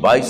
22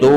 2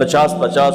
50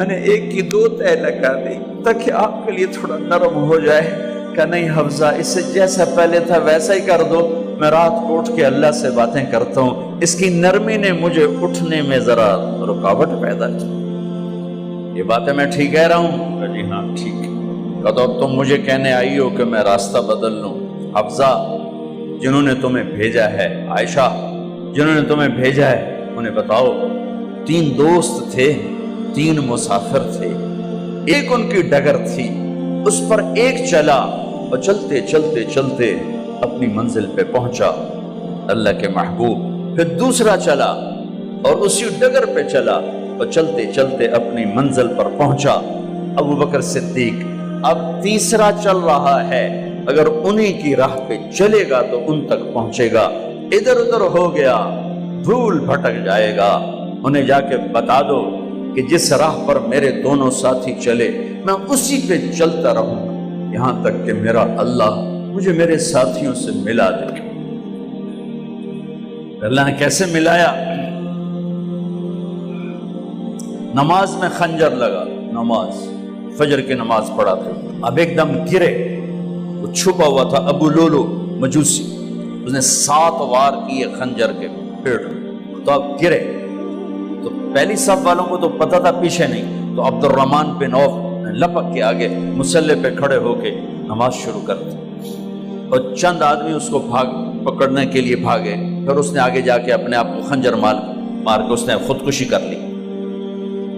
میں نے ایک کی 2 تہ لگا دی تاکہ آپ کے لیے تھوڑا نرم ہو جائے۔ کہ نہیں حفظہ، اس سے جیسا پہلے تھا ویسا ہی کر دو، میں رات کو اٹھ کے اللہ سے باتیں کرتا ہوں، اس کی نرمی نے مجھے اٹھنے میں ذرا رکاوٹ پیدا کی۔ یہ باتیں میں ٹھیک کہہ رہا ہوں؟ کہ جی ہاں ٹھیک۔ کہ تو اب تم مجھے کہنے آئی ہو کہ میں راستہ بدل لوں؟ حفظہ، جنہوں نے تمہیں بھیجا ہے، عائشہ جنہوں نے تمہیں بھیجا ہے، انہیں بتاؤ 3 دوست تھے، 3 مسافر تھے، ایک ان کی ڈگر تھی، اس پر ایک چلا اور چلتے چلتے چلتے اپنی منزل پہ پہنچا اللہ کے محبوب، پھر دوسرا چلا اور اسی ڈگر پہ چلا اور چلتے چلتے اپنی منزل پر پہنچا ابو بکر صدیق۔ اب تیسرا چل رہا ہے، اگر انہی کی راہ پہ چلے گا تو ان تک پہنچے گا، ادھر ادھر ہو گیا بھول بھٹک جائے گا۔ انہیں جا کے بتا دو کہ جس راہ پر میرے دونوں ساتھی چلے میں اسی پہ چلتا رہوں گا یہاں تک کہ میرا اللہ مجھے میرے ساتھیوں سے ملا دے۔ اللہ نے کیسے ملایا؟ نماز میں خنجر لگا، نماز فجر کی نماز پڑھا تھا، اب ایک دم گرے، وہ چھپا ہوا تھا ابو لولو مجوسی، اس نے 7 وار کیے خنجر کے پیٹ میں، تو اب گرے تو پہلی صف والوں کو تو پتہ تھا، پیچھے نہیں، تو عبد الرحمن بن عوف لپک کے آگے مصلی پہ کھڑے ہو کے نماز شروع کر دی، اور چند آدمی اس کو پکڑنے کے لیے بھاگے، پھر اس نے آگے جا کے اپنے آپ کو خنجر مار کے اس نے خودکشی کر لی۔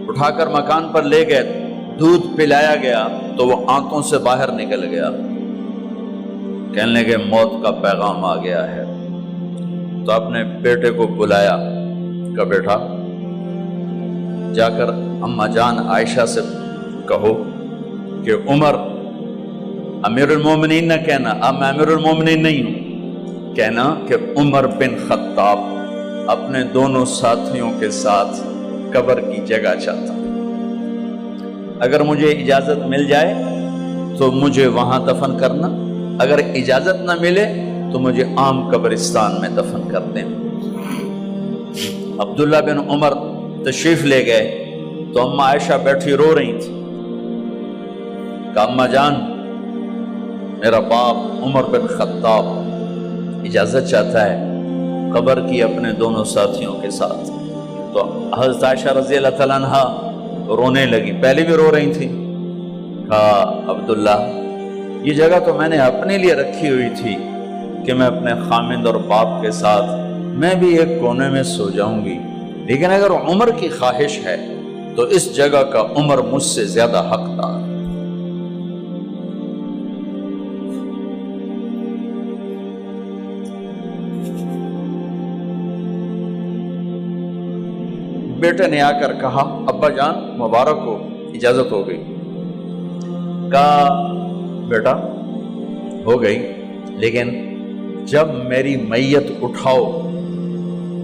اٹھا کر مکان پر لے گئے، دودھ پلایا گیا تو وہ آنتوں سے باہر نکل گیا، کہنے لگے موت کا پیغام آ گیا ہے۔ تو اپنے بیٹے کو بلایا کہ بیٹا جا کر اماں جان عائشہ سے کہو کہ عمر، امیر المومنین نہ کہنا، اب میں امیر المومنین نہیں ہوں، کہنا کہ عمر بن خطاب اپنے دونوں ساتھیوں کے ساتھ قبر کی جگہ چاہتا، اگر مجھے اجازت مل جائے تو مجھے وہاں دفن کرنا، اگر اجازت نہ ملے تو مجھے عام قبرستان میں دفن کر دیں۔ عبداللہ بن عمر تشریف لے گئے تو اماں عائشہ بیٹھی رو رہی تھی کہ اماں جان میرا باپ عمر بن خطاب اجازت چاہتا ہے قبر کی اپنے دونوں ساتھیوں کے ساتھ۔ تو حضرت عائشہ رضی اللہ تعالیٰ عنہ رونے لگی، پہلے بھی رو رہی تھی، کہا عبداللہ یہ جگہ تو میں نے اپنے لیے رکھی ہوئی تھی کہ میں اپنے خامند اور باپ کے ساتھ میں بھی ایک کونے میں سو جاؤں گی، لیکن اگر عمر کی خواہش ہے تو اس جگہ کا عمر مجھ سے زیادہ حقدار۔ بیٹے نے آ کر کہا ابا جان مبارک ہو، اجازت ہو گئی۔ کہا بیٹا ہو گئی، لیکن جب میری میت اٹھاؤ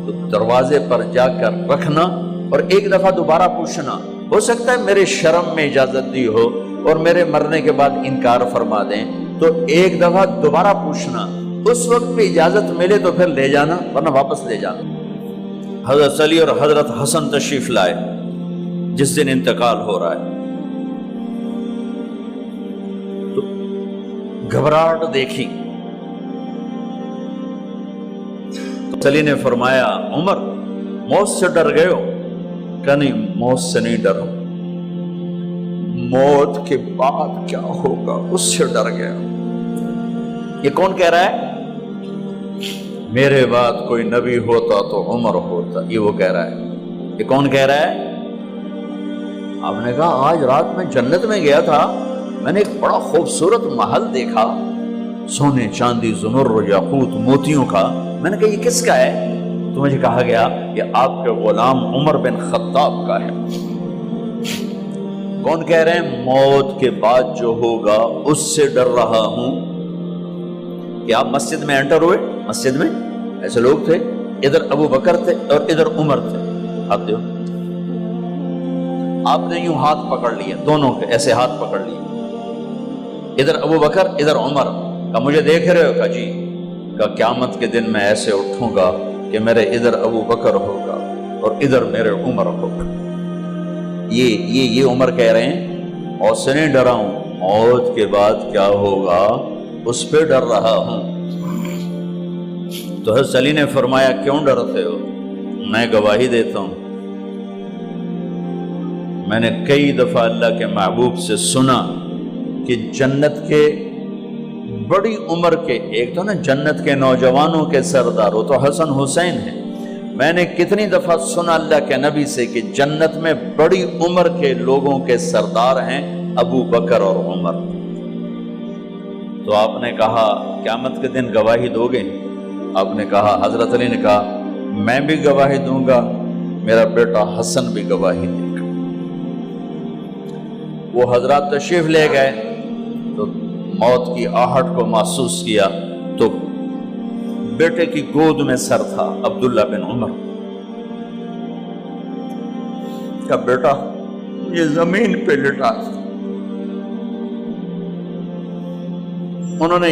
تو دروازے پر جا کر رکھنا اور ایک دفعہ دوبارہ پوچھنا، ہو سکتا ہے میرے شرم میں اجازت دی ہو اور میرے مرنے کے بعد انکار فرما دیں، تو ایک دفعہ دوبارہ پوچھنا، اس وقت بھی اجازت ملے تو پھر لے جانا ورنہ واپس لے جانا۔ حضرت علی اور حضرت حسن تشریف لائے جس دن انتقال ہو رہا ہے، تو گھبراہٹ دیکھی، علی نے فرمایا عمر موت سے ڈر گئے ہو؟ کہ نہیں موت سے نہیں ڈرا، موت کے بعد کیا ہوگا اس سے ڈر گیا۔ یہ کون کہہ رہا ہے؟ میرے بعد کوئی نبی ہوتا تو عمر ہوتا، یہ وہ کہہ رہا ہے۔ یہ کون کہہ رہا ہے؟ آپ نے کہا آج رات میں جنت میں گیا تھا، میں نے ایک بڑا خوبصورت محل دیکھا، سونے چاندی زمر یاقوت موتیوں کا، میں نے کہا یہ کس کا ہے؟ تو مجھے کہا گیا یہ آپ کے غلام عمر بن خطاب کا ہے۔ کون کہہ رہے ہیں موت کے بعد جو ہوگا اس سے ڈر رہا ہوں؟ کہ آپ مسجد میں انٹر ہوئے، مسجد میں ایسے لوگ تھے، ادھر ابو بکر تھے اور ادھر عمر تھے، ہاتھ دیو، آپ نے یوں ہاتھ پکڑ لیے، دونوں کے ایسے ہاتھ پکڑ لیے، ادھر ابو بکر ادھر عمر، کہ مجھے دیکھ رہے ہو؟ کہ جی۔ کہ قیامت کے دن میں ایسے اٹھوں گا کہ میرے ادھر ابو بکر ہوگا اور ادھر میرے عمر ہوگا۔ یہ عمر کہہ رہے ہیں اور سے نہیں ڈرا ہوں، موت کے بعد کیا ہوگا اس پہ ڈر رہا ہوں۔ تو حضرت علی نے فرمایا کیوں ڈرتے ہو؟ میں گواہی دیتا ہوں، میں نے کئی دفعہ اللہ کے محبوب سے سنا کہ جنت کے بڑی عمر کے، ایک تو نا جنت کے نوجوانوں کے سردار، وہ تو حسن حسین ہیں، میں نے کتنی دفعہ سنا اللہ کے نبی سے کہ جنت میں بڑی عمر کے لوگوں کے سردار ہیں ابو بکر اور عمر۔ تو آپ نے کہا قیامت کے دن گواہی دو گے؟ آپ نے کہا، حضرت علی نے کہا میں بھی گواہی دوں گا، میرا بیٹا حسن بھی گواہی دے گا۔ وہ حضرات تشریف لے گئے تو موت کی آہٹ کو محسوس کیا تو بیٹے کی گود میں سر تھا عبداللہ بن عمر کا، بیٹا یہ زمین پہ لٹا۔ انہوں نے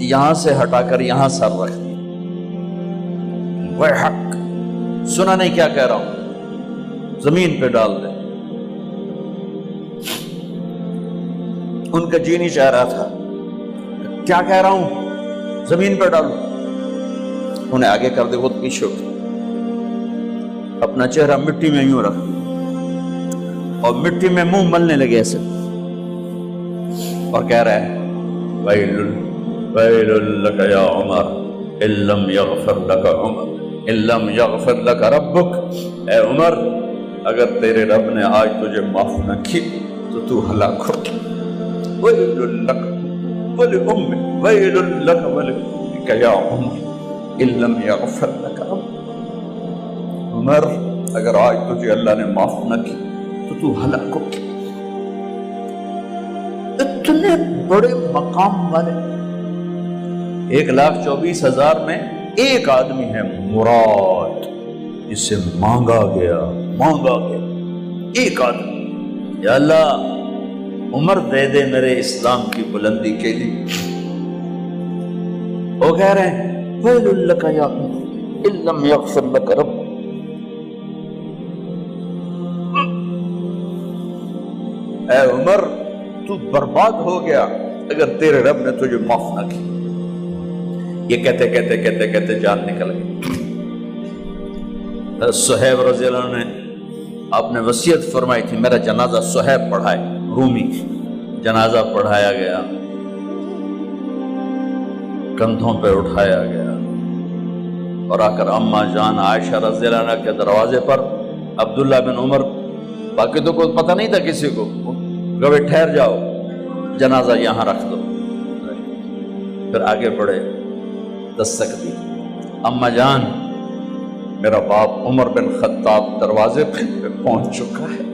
یہاں سے ہٹا کر یہاں سر رکھ دیا۔ وَيْحَكَ، سنا نہیں کیا کہہ رہا ہوں، زمین پہ ڈال دے۔ ان کا جی نہیں چاہ رہا تھا، کیا کہہ رہا ہوں، زمین پہ ڈالو۔ انہیں آگے کر دے، وہ پیچھے اٹھ، اپنا چہرہ مٹی میں یوں رکھ اور مٹی میں منہ ملنے لگے ایسے، اور کہہ رہا ہے وَيْلٌ لَكَ يَا عُمَرْ إِن لَّمْ يَغْفِرْ لَكَ عُمَرْ إِن لَّمْ يَغْفِرْ لَكَ رَبُّكَ، اے عمر اگر تیرے رب نے آج تجھے معاف نہ کی تو ہلاک ہو۔ وَيْلٌ لَكَ وَلِأُمِّكَ وَيْلٌ لَكَ وَلِأُمِّكَ يَا عُمَرْ إِن لَّمْ يَغْفِرْ لَكَ رَبُّكَ، عمر اگر آج تجھے اللہ نے معاف نہ کی تو ہلاک ہو۔ اتنے بڑے مقام والے، 1,24,000 میں ایک آدمی ہے مراد، جسے مانگا گیا ایک آدمی، یا اللہ عمر دے دے میرے اسلام کی بلندی کے لیے۔ وہ کہہ رہے ہیں وَيْلٌ لَكَ يَا عُمَرْ إِن لَّمْ يَغْفِرْ لَكَ رَبُّكَ، اے عمر تو برباد ہو گیا اگر تیرے رب نے تجھے معاف نہ کی۔ یہ کہتے جان نکل گئی۔ صہیب رضی اللہ عنہ نے آپ نے وصیت فرمائی تھی میرا جنازہ صہیب پڑھائے، رومی جنازہ پڑھایا گیا، کندھوں پہ اٹھایا گیا، اور آ کر اماں جان عائشہ رضی اللہ عنہ کے دروازے پر عبداللہ بن عمر، باقی تو کوئی پتہ نہیں تھا کسی کو، گوے ٹھہر جاؤ جنازہ یہاں رکھ دو۔ پھر آگے بڑھے، دستک دی، اماں جان میرا باپ عمر بن خطاب دروازے پہ پہنچ چکا ہے،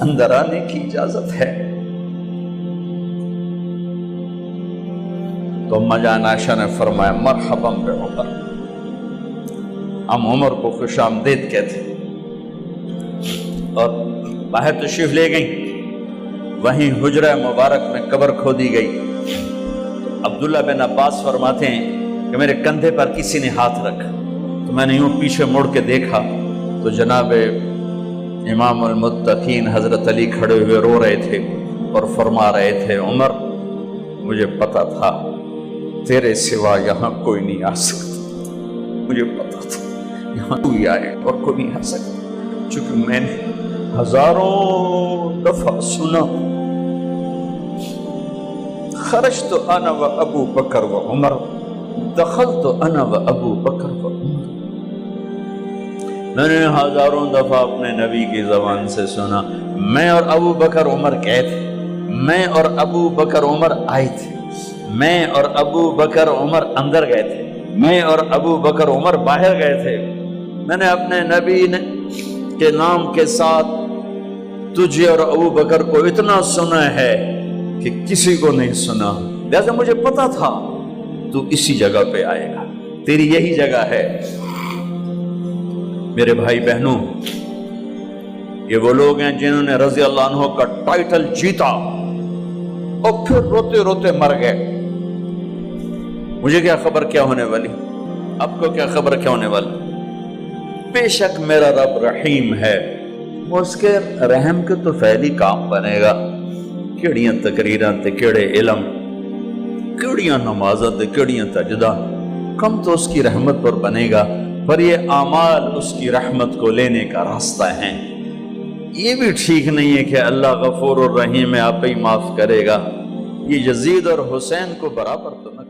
اندر آنے کی اجازت ہے۔ تو اماں جان عائشہ نے فرمایا مرحبا بعمر، ہم عمر کو خوش آمدید کہتے، اور باہر تشریف لے گئیں۔ وہیں حجرہ مبارک میں قبر کھودی گئی۔ عبداللہ بن عباس فرماتے ہیں کہ میرے کندھے پر کسی نے ہاتھ رکھا تو میں نے یوں پیچھے مڑ کے دیکھا تو جناب امام المتقین حضرت علی کھڑے ہوئے رو رہے تھے اور فرما رہے تھے عمر مجھے پتا تھا تیرے سوا یہاں کوئی نہیں آ سکتا، مجھے پتا تھا یہاں تو ہی آئے اور کوئی نہیں آ سکتا، چونکہ میں نے ہزاروں دفعہ سنا خرجت انا و ابو بکر و عمر دخلت انا و ابو بکر و عمر، میں نے ہزاروں دفعہ اپنے نبی کی زبان سے سنا میں اور ابو بکر عمر گئے تھے، میں اور ابو بکر عمر آئے تھے، میں اور ابو بکر عمر اندر گئے تھے، میں اور ابو بکر عمر باہر گئے تھے، میں نے اپنے نبی کے نام کے ساتھ تجھے اور ابو بکر کو اتنا سنا ہے کہ کسی کو نہیں سنا، لہذا مجھے پتا تھا تو اسی جگہ پہ آئے گا، تیری یہی جگہ ہے۔ میرے بھائی بہنوں، یہ وہ لوگ ہیں جنہوں نے رضی اللہ عنہ کا ٹائٹل جیتا اور پھر روتے روتے مر گئے۔ مجھے کیا خبر کیا ہونے والی، آپ کو کیا خبر کیا ہونے والی؟ بے شک میرا رب رحیم ہے، وہ اس کے رحم کے تو فعلی کام بنے گا، کیڑیاں تقریراں تے کیڑے علم، کیڑیاں نمازاں تے کیڑیاں سجدہ، کم تو اس کی رحمت پر بنے گا، پر یہ اعمال اس کی رحمت کو لینے کا راستہ ہیں۔ یہ بھی ٹھیک نہیں ہے کہ اللہ غفور الرحیم ہے، آپ ہی معاف کرے گا، یہ یزید اور حسین کو برابر تو نہ